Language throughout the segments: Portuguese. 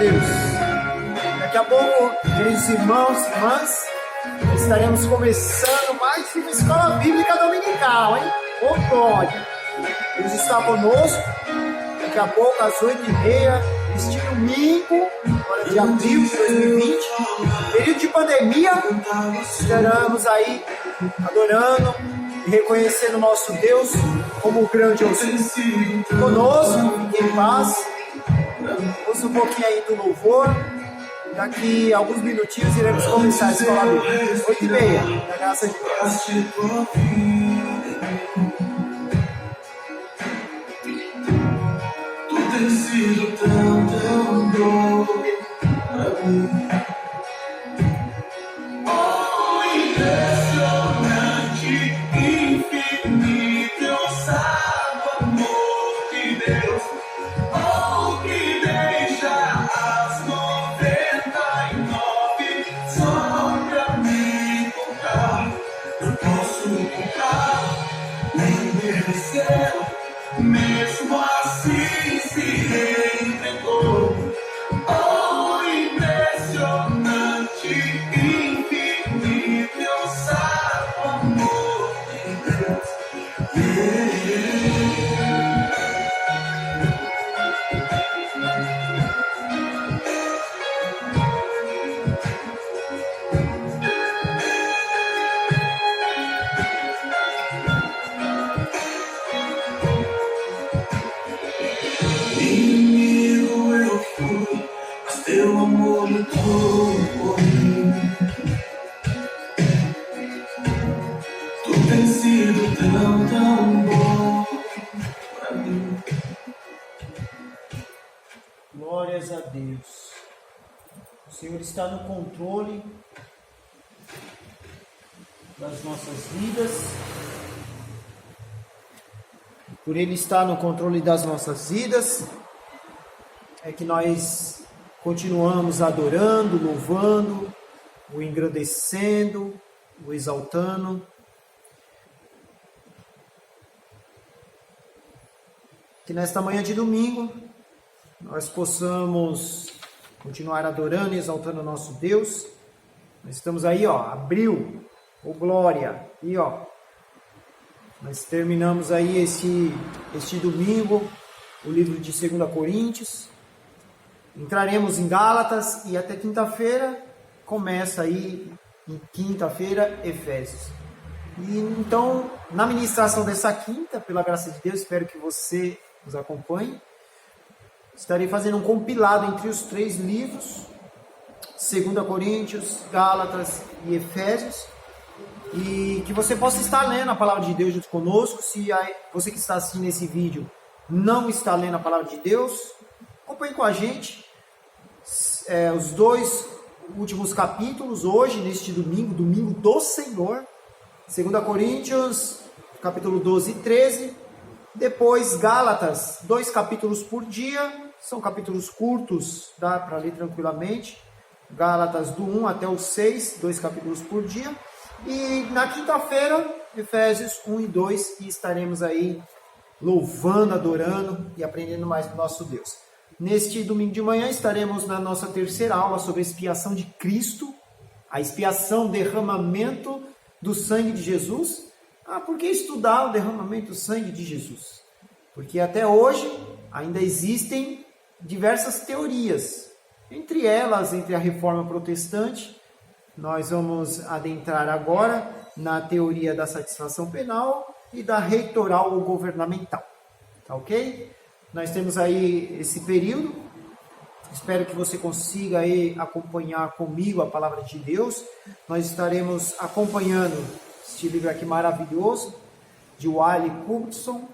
Deus. Daqui a pouco, queridos irmãos e irmãs, estaremos começando mais uma escola bíblica dominical, hein? Ô glória! Deus está conosco. Daqui a pouco, às 8h30, este domingo, agora de abril de 2020, período de pandemia, estaremos aí adorando e reconhecendo o nosso Deus como grandioso. Conosco, fique em paz. Ouça um pouquinho aí do louvor. Daqui a alguns minutinhos iremos começar a escola bíblica. 8h30, da graça de Deus. Tu tens sido tão bom pra mim. Oh, impressionante, infinito, eu sábio amor de Deus. Oh, que deixa as 99 só pra me comprar. Eu posso comprar, nem merecer, mesmo assim se entregou. Oh, impressionante, infinito, eu sábio amor de Deus. Inimigo eu fui, mas teu amor lutou por mim. Tu tens sido tão bom pra mim. Glórias a Deus. O Senhor está no controle das nossas vidas. Por Ele estar no controle das nossas vidas, é que nós continuamos adorando, louvando, o engrandecendo, o exaltando. Que nesta manhã de domingo, nós possamos continuar adorando e exaltando o nosso Deus. Nós estamos aí, abril, glória, e nós terminamos aí este domingo o livro de 2 Coríntios. Entraremos em Gálatas e até quinta-feira começa aí, em quinta-feira, Efésios. E então, na ministração dessa quinta, pela graça de Deus, espero que você nos acompanhe. Estarei fazendo um compilado entre os 3 livros, 2 Coríntios, Gálatas e Efésios. E que você possa estar lendo a palavra de Deus junto conosco. Se você que está assistindo esse vídeo não está lendo a palavra de Deus, acompanhe com a gente os 2 últimos capítulos hoje, neste domingo, domingo do Senhor. 2 Coríntios, capítulo 12 e 13. Depois Gálatas, 2 capítulos por dia. São capítulos curtos, dá para ler tranquilamente. Gálatas do 1 até o 6, 2 capítulos por dia. E na quinta-feira, Efésios 1 e 2, e estaremos aí louvando, adorando e aprendendo mais do nosso Deus. Neste domingo de manhã estaremos na nossa terceira aula sobre a expiação de Cristo, a expiação, derramamento do sangue de Jesus. Por que estudar o derramamento do sangue de Jesus? Porque até hoje ainda existem diversas teorias, entre elas, entre a Reforma Protestante. Nós vamos adentrar agora na teoria da satisfação penal e da reitoral ou governamental. Tá ok? Nós temos aí esse período. Espero que você consiga aí acompanhar comigo a palavra de Deus. Nós estaremos acompanhando este livro aqui maravilhoso, de Wiley Culbertson,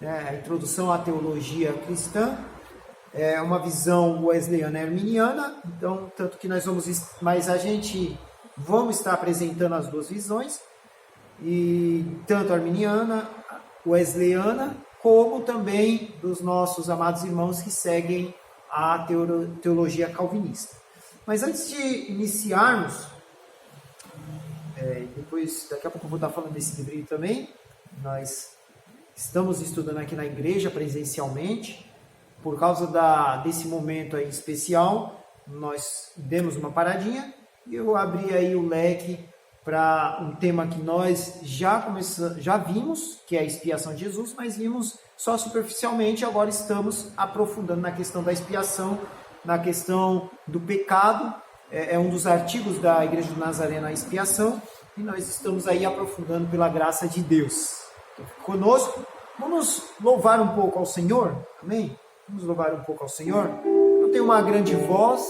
a Introdução à Teologia Cristã. É uma visão wesleyana e arminiana, então, tanto que nós vamos estar apresentando as 2 visões, e tanto arminiana, wesleyana, como também dos nossos amados irmãos que seguem a teologia calvinista. Mas antes de iniciarmos, daqui a pouco eu vou estar falando desse livrinho também. Nós estamos estudando aqui na igreja presencialmente, por causa desse momento aí especial, nós demos uma paradinha e eu abri aí o leque para um tema que nós já vimos, que é a expiação de Jesus, mas vimos só superficialmente. Agora estamos aprofundando na questão da expiação, na questão do pecado. É um dos artigos da Igreja do Nazareno, a expiação, e nós estamos aí aprofundando pela graça de Deus. Então, conosco, vamos louvar um pouco ao Senhor, amém? Vamos louvar um pouco ao Senhor. Não tenho uma grande voz,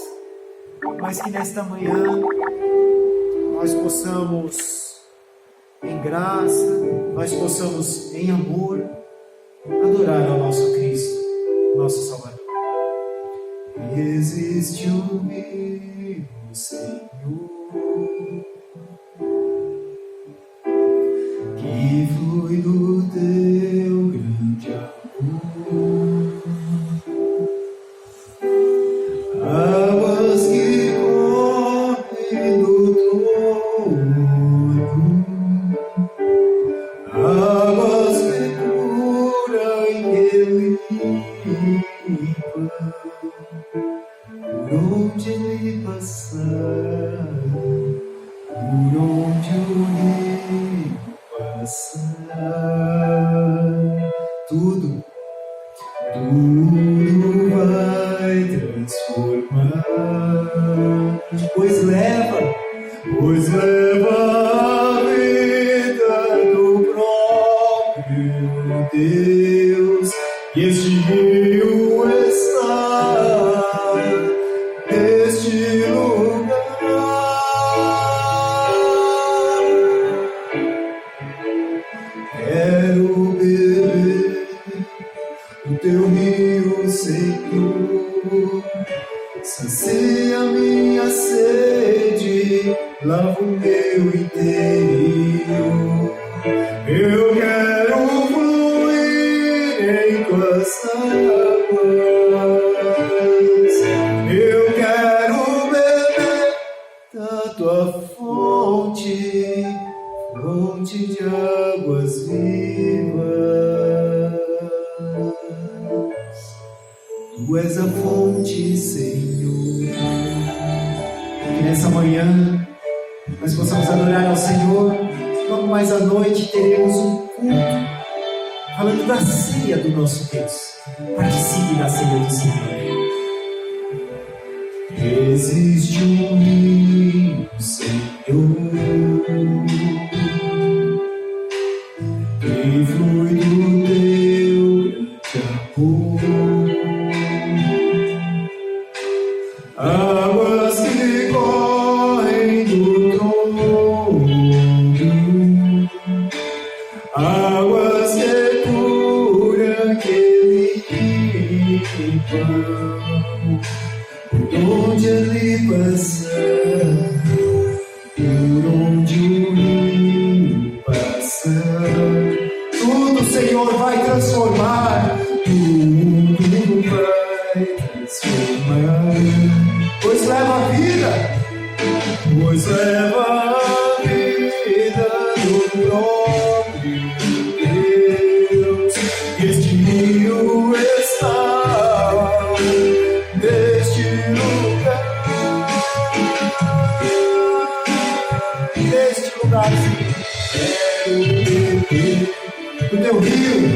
mas que nesta manhã nós possamos, em graça, nós possamos, em amor, adorar ao nosso Cristo, nosso Salvador. Existe um rio, Senhor, que flui do teu grande amor, águas que correm do trono, águas que curam e limpam, por onde ele passar, por onde o rio passar, tudo vai transformar, pois leva a vida do próprio Deus, e este rio está neste lugar. Quero beber do teu rio, Senhor, sacia minha sede, lava o meu interior. Eu quero fluir em tuas águas, eu quero beber da tua fonte, fonte de águas vivas. Tu és a fonte, Senhor. Que nessa manhã nós possamos adorar ao Senhor. Logo mais à noite teremos um culto falando da ceia do nosso Deus. Participe da ceia do Senhor. Existe um rio, Senhor, que flui do teu grande amor, águas que correm do trono, águas que curam, que limpam, por onde ele passar, por onde o rio passar, tudo, Senhor, vai transformar, tudo vai transformar, pois leva a vida do próprio Deus, e este rio está neste lugar, quero beber do teu rio,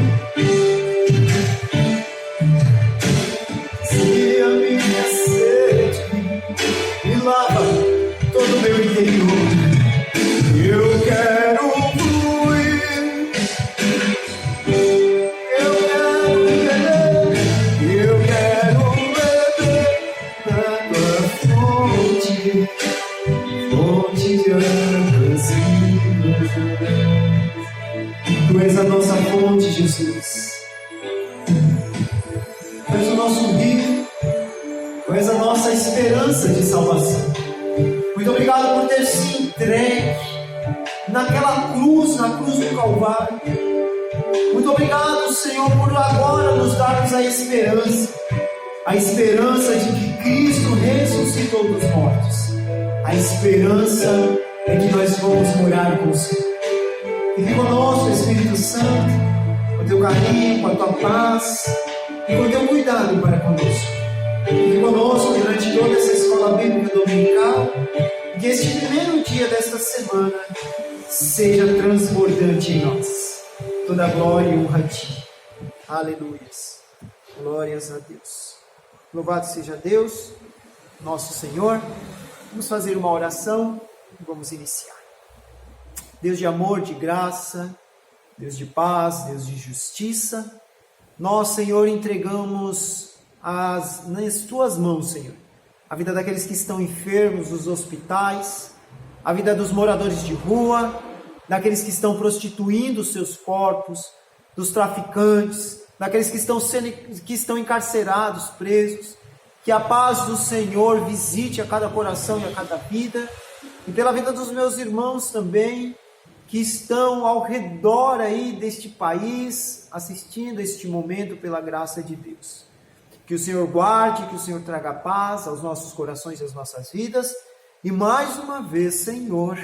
sacia minha sede e lava todo o meu interior. Eu quero fluir, eu quero beber da tua fonte, fonte de águas vivas. Tu és a nossa fonte, Jesus. Tu és o nosso rio, tu és a nossa esperança de salvação. Muito obrigado por ter se entregue naquela cruz, na cruz do Calvário. Muito obrigado, Senhor, por agora nos darmos a esperança de que Cristo ressuscitou dos mortos. A esperança é que nós vamos morar com o Senhor. Fique conosco, Espírito Santo, com o teu carinho, com a tua paz, e com teu cuidado para conosco. Fique conosco durante toda essa escola bíblica dominical, que este primeiro dia desta semana seja transbordante em nós. Toda glória e honra a Ti. Aleluias. Glórias a Deus. Louvado seja Deus, nosso Senhor. Vamos fazer uma oração e vamos iniciar. Deus de amor, de graça, Deus de paz, Deus de justiça, nós, Senhor, entregamos nas Tuas mãos, Senhor, a vida daqueles que estão enfermos nos hospitais, a vida dos moradores de rua, daqueles que estão prostituindo os seus corpos, dos traficantes, daqueles que estão encarcerados, presos. Que a paz do Senhor visite a cada coração e a cada vida, e pela vida dos meus irmãos também, que estão ao redor aí deste país, assistindo este momento pela graça de Deus. Que o Senhor guarde, que o Senhor traga paz aos nossos corações e às nossas vidas, e mais uma vez, Senhor,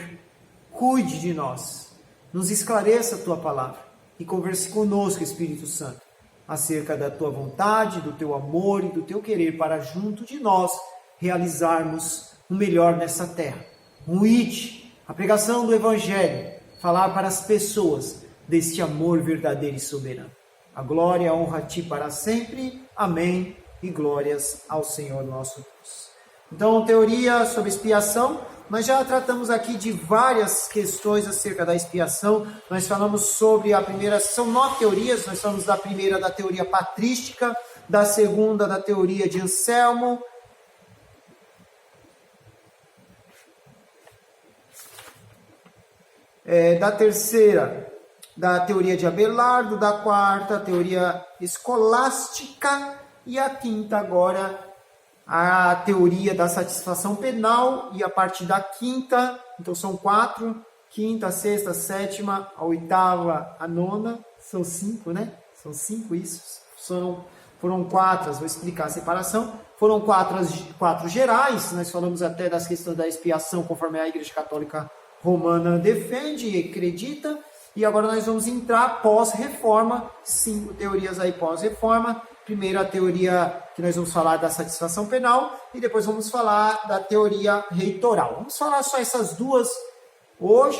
cuide de nós, nos esclareça a Tua palavra, e converse conosco, Espírito Santo, acerca da Tua vontade, do Teu amor e do Teu querer para junto de nós realizarmos o melhor nessa terra. Um ide, a pregação do Evangelho, falar para as pessoas deste amor verdadeiro e soberano. A glória e a honra a Ti para sempre. Amém. E glórias ao Senhor nosso Deus. Então, teoria sobre expiação. Nós já tratamos aqui de várias questões acerca da expiação. Nós falamos sobre a primeira, são 9 teorias. Nós falamos da primeira, da teoria patrística, da segunda, da teoria de Anselmo, da terceira, da teoria de Abelardo, da quarta, a teoria escolástica, e a quinta agora, a teoria da satisfação penal, e a partir da quinta, então são 4, quinta, sexta, sétima, a oitava, a nona, são 5, né? São 5 isso, foram 4, vou explicar a separação, foram 4 gerais, nós falamos até das questões da expiação, conforme a Igreja Católica Romana defende e acredita, e agora nós vamos entrar pós-reforma, 5 teorias aí pós-reforma. Primeiro a teoria que nós vamos falar da satisfação penal, e depois vamos falar da teoria reitoral. Vamos falar só essas duas hoje,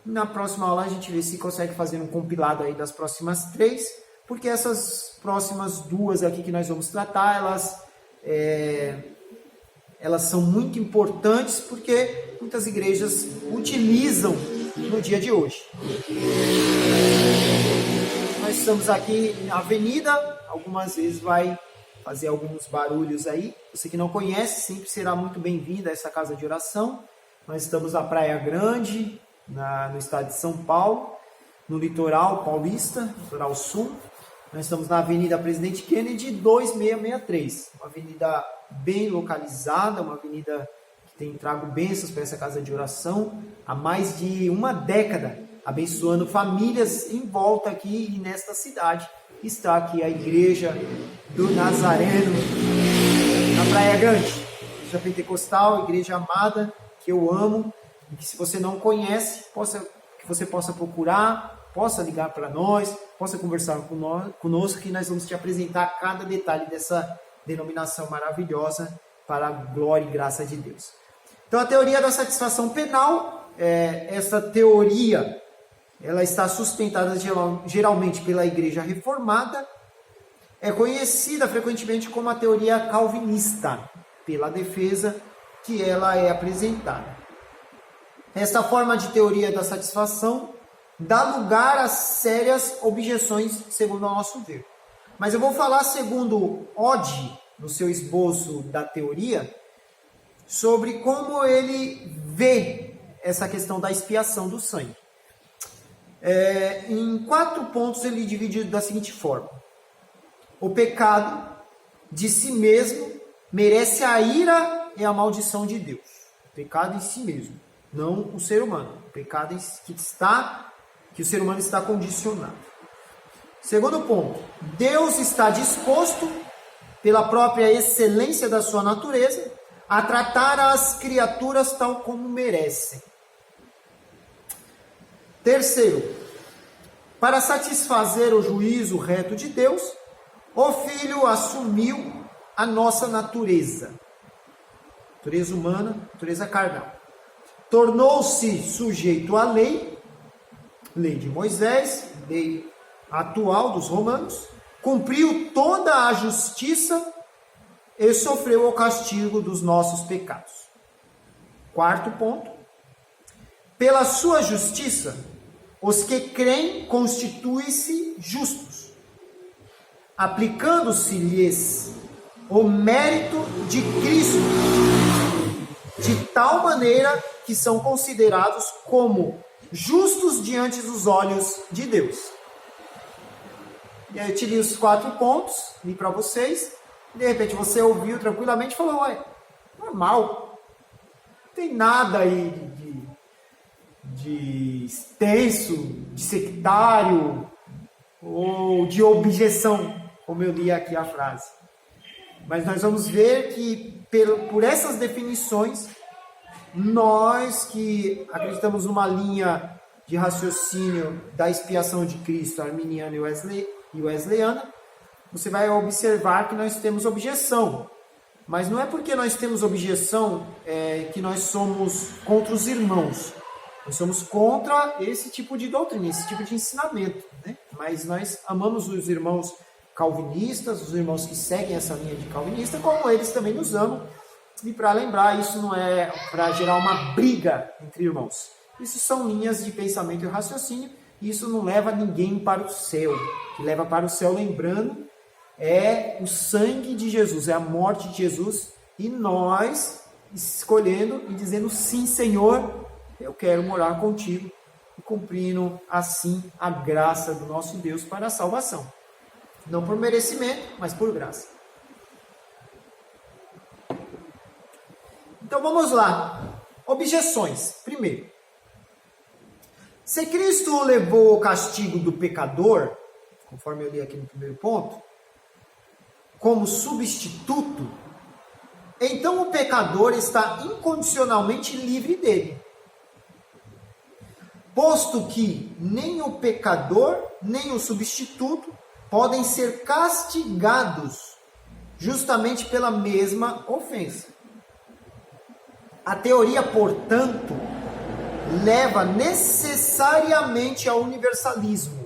na próxima aula a gente vê se consegue fazer um compilado aí das próximas 3, porque essas próximas 2 aqui que nós vamos tratar, elas são muito importantes porque muitas igrejas utilizam no dia de hoje. Nós estamos aqui na avenida, algumas vezes vai fazer alguns barulhos aí. Você que não conhece, sempre será muito bem-vindo a essa casa de oração. Nós estamos na Praia Grande, no estado de São Paulo, no litoral paulista, litoral sul. Nós estamos na Avenida Presidente Kennedy 2663, uma avenida bem localizada, uma avenida que tem trago bênçãos para essa casa de oração há mais de uma década, abençoando famílias em volta aqui e nesta cidade. Está aqui a Igreja do Nazareno, na Praia Grande, Igreja Pentecostal, igreja amada, que eu amo, e que se você não conhece, que você possa procurar, possa ligar para nós, possa conversar conosco, que nós vamos te apresentar cada detalhe dessa denominação maravilhosa para a glória e graça de Deus. Então, a teoria da satisfação penal, essa teoria, ela está sustentada geralmente pela Igreja Reformada, é conhecida frequentemente como a teoria calvinista, pela defesa que ela é apresentada. Esta forma de teoria da satisfação dá lugar a sérias objeções, segundo o nosso ver. Mas eu vou falar, segundo Oddi, no seu esboço da teoria, sobre como ele vê essa questão da expiação do sangue. Em 4 pontos ele divide da seguinte forma: o pecado de si mesmo merece a ira e a maldição de Deus. O pecado em si mesmo, não o ser humano. O pecado que o ser humano está condicionado. Segundo ponto, Deus está disposto, pela própria excelência da sua natureza, a tratar as criaturas tal como merecem. Terceiro, para satisfazer o juízo reto de Deus, O Filho assumiu a nossa natureza humana, natureza carnal. Tornou-se sujeito à lei de Moisés, lei atual dos romanos, cumpriu toda a justiça e sofreu o castigo dos nossos pecados. Quarto ponto. Pela sua justiça, os que creem constituem-se justos, aplicando-se-lhes o mérito de Cristo, de tal maneira que são considerados como justos diante dos olhos de Deus. E aí eu tirei os 4 pontos, li para vocês, e de repente você ouviu tranquilamente e falou, ué, normal, não tem nada aí de extenso, de sectário, ou de objeção, como eu li aqui a frase. Mas nós vamos ver que por essas definições, nós que acreditamos numa linha de raciocínio da expiação de Cristo, arminiana e wesleyana, você vai observar que nós temos objeção. Mas não é porque nós temos objeção que nós somos contra os irmãos. Nós somos contra esse tipo de doutrina, esse tipo de ensinamento, né? Mas nós amamos os irmãos calvinistas, os irmãos que seguem essa linha de calvinista, como eles também nos amam. E para lembrar, isso não é para gerar uma briga entre irmãos. Isso são linhas de pensamento e raciocínio, e isso não leva ninguém para o céu. O que leva para o céu, lembrando, é o sangue de Jesus, é a morte de Jesus, e nós escolhendo e dizendo, sim, Senhor, eu quero morar contigo, e cumprindo assim a graça do nosso Deus para a salvação. Não por merecimento, mas por graça. Então vamos lá. Objeções. Primeiro, se Cristo levou o castigo do pecador, conforme eu li aqui no primeiro ponto, como substituto, então o pecador está incondicionalmente livre dele. Posto que nem o pecador, nem o substituto podem ser castigados justamente pela mesma ofensa. A teoria, portanto, leva necessariamente ao universalismo.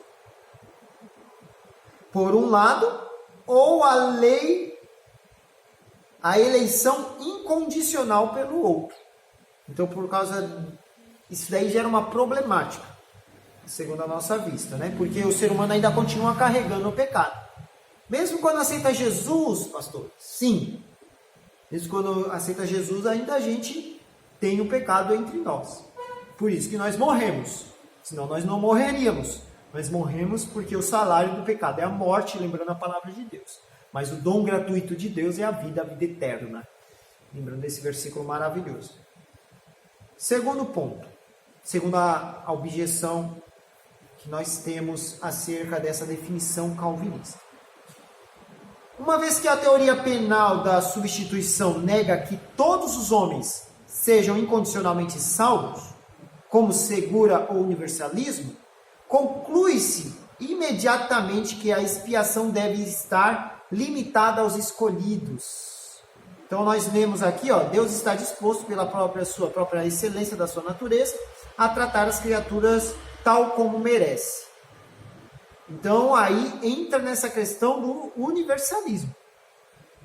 Por um lado, ou a eleição incondicional pelo outro. Então, por causa isso daí gera uma problemática, segundo a nossa vista, né? Porque o ser humano ainda continua carregando o pecado. Mesmo quando aceita Jesus, pastor, sim. Mesmo quando aceita Jesus, ainda a gente tem o pecado entre nós. Por isso que nós morremos. Senão nós não morreríamos. Nós morremos porque o salário do pecado é a morte, lembrando a palavra de Deus. Mas o dom gratuito de Deus é a vida eterna. Lembrando esse versículo maravilhoso. Segundo ponto. Segundo a objeção que nós temos acerca dessa definição calvinista. Uma vez que a teoria penal da substituição nega que todos os homens sejam incondicionalmente salvos, como segura o universalismo, conclui-se imediatamente que a expiação deve estar limitada aos escolhidos. Então nós lemos aqui, Deus está disposto pela sua própria excelência da sua natureza a tratar as criaturas tal como merece. Então aí entra nessa questão do universalismo,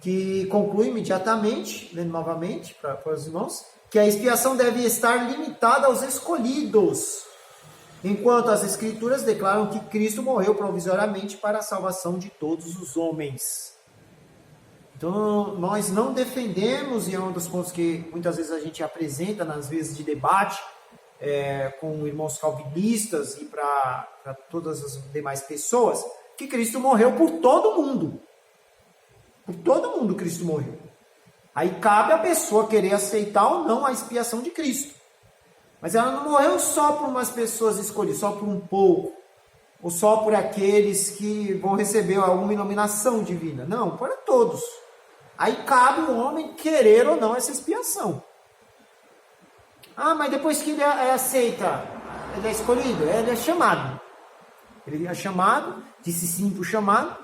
que conclui imediatamente, lendo novamente para os irmãos, que a expiação deve estar limitada aos escolhidos, enquanto as Escrituras declaram que Cristo morreu provisoriamente para a salvação de todos os homens. Então, nós não defendemos, e é um dos pontos que muitas vezes a gente apresenta nas vezes de debate com irmãos calvinistas e para todas as demais pessoas, que Cristo morreu por todo mundo. Por todo mundo Cristo morreu. Aí cabe a pessoa querer aceitar ou não a expiação de Cristo. Mas ela não morreu só por umas pessoas escolhidas, só por um pouco, ou só por aqueles que vão receber alguma iluminação divina. Não, para todos. Aí cabe o homem querer ou não essa expiação. Ah, mas depois que ele aceita, ele é escolhido, ele é chamado. Ele é chamado, disse sim para o chamado,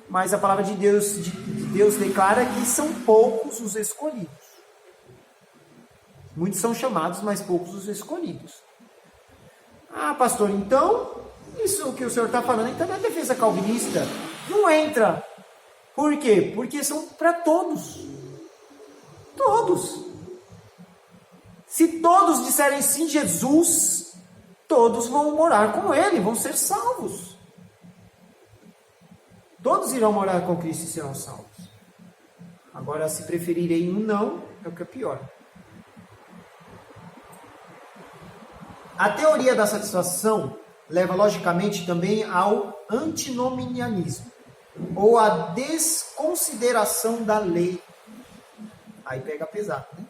mas a palavra de Deus declara que são poucos os escolhidos. Muitos são chamados, mas poucos os escolhidos. Ah, pastor, então, isso que o senhor está falando, então na defesa calvinista não entra. Por quê? Porque são para todos. Todos. Se todos disserem sim, Jesus, todos vão morar com ele, vão ser salvos. Todos irão morar com Cristo e serão salvos. Agora, se preferirem um não, é o que é pior. A teoria da satisfação leva, logicamente, também ao antinomianismo, ou à desconsideração da lei. Aí pega pesado, né?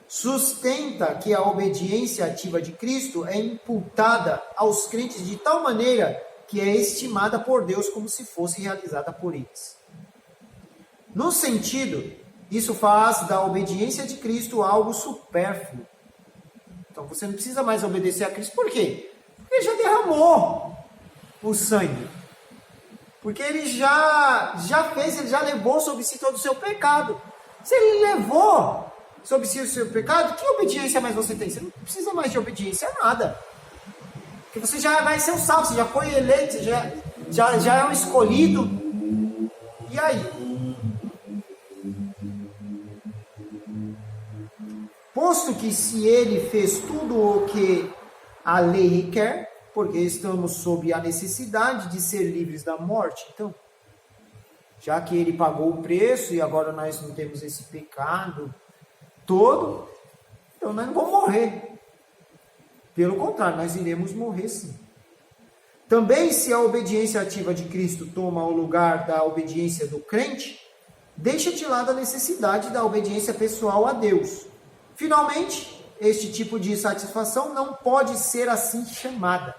Sustenta que a obediência ativa de Cristo é imputada aos crentes de tal maneira que é estimada por Deus como se fosse realizada por eles. No sentido, isso faz da obediência de Cristo algo supérfluo. Então você não precisa mais obedecer a Cristo. Por quê? Porque ele já derramou o sangue. Porque ele já fez, ele já levou sobre si todo o seu pecado. Se ele levou sobre si o seu pecado, que obediência mais você tem? Você não precisa mais de obediência a nada. Porque você já vai ser um salvo, você já foi eleito, você já é um escolhido. E aí? Posto que se ele fez tudo o que a lei requer, porque estamos sob a necessidade de ser livres da morte, então, já que ele pagou o preço e agora nós não temos esse pecado todo, então nós não vamos morrer. Pelo contrário, nós iremos morrer sim. Também, se a obediência ativa de Cristo toma o lugar da obediência do crente, deixa de lado a necessidade da obediência pessoal a Deus. Finalmente, este tipo de satisfação não pode ser assim chamada,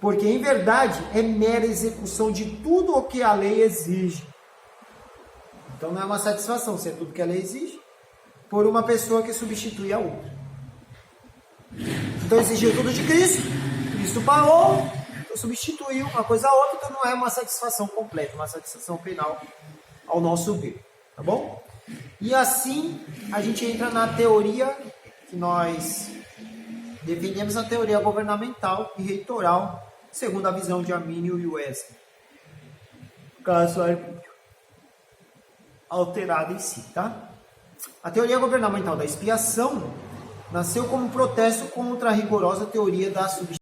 porque em verdade é mera execução de tudo o que a lei exige. Então não é uma satisfação, se é tudo que a lei exige, por uma pessoa que substitui a outra. Então exigiu tudo de Cristo, Cristo pagou, então substituiu uma coisa a outra, então não é uma satisfação completa, uma satisfação penal ao nosso ver, tá bom? E assim a gente entra na teoria que nós defendemos, a teoria governamental e reitoral, segundo a visão de Armínio e Wesley. Caso arbítrio alterado em si, tá? A teoria governamental da expiação nasceu como protesto contra a rigorosa teoria da substituição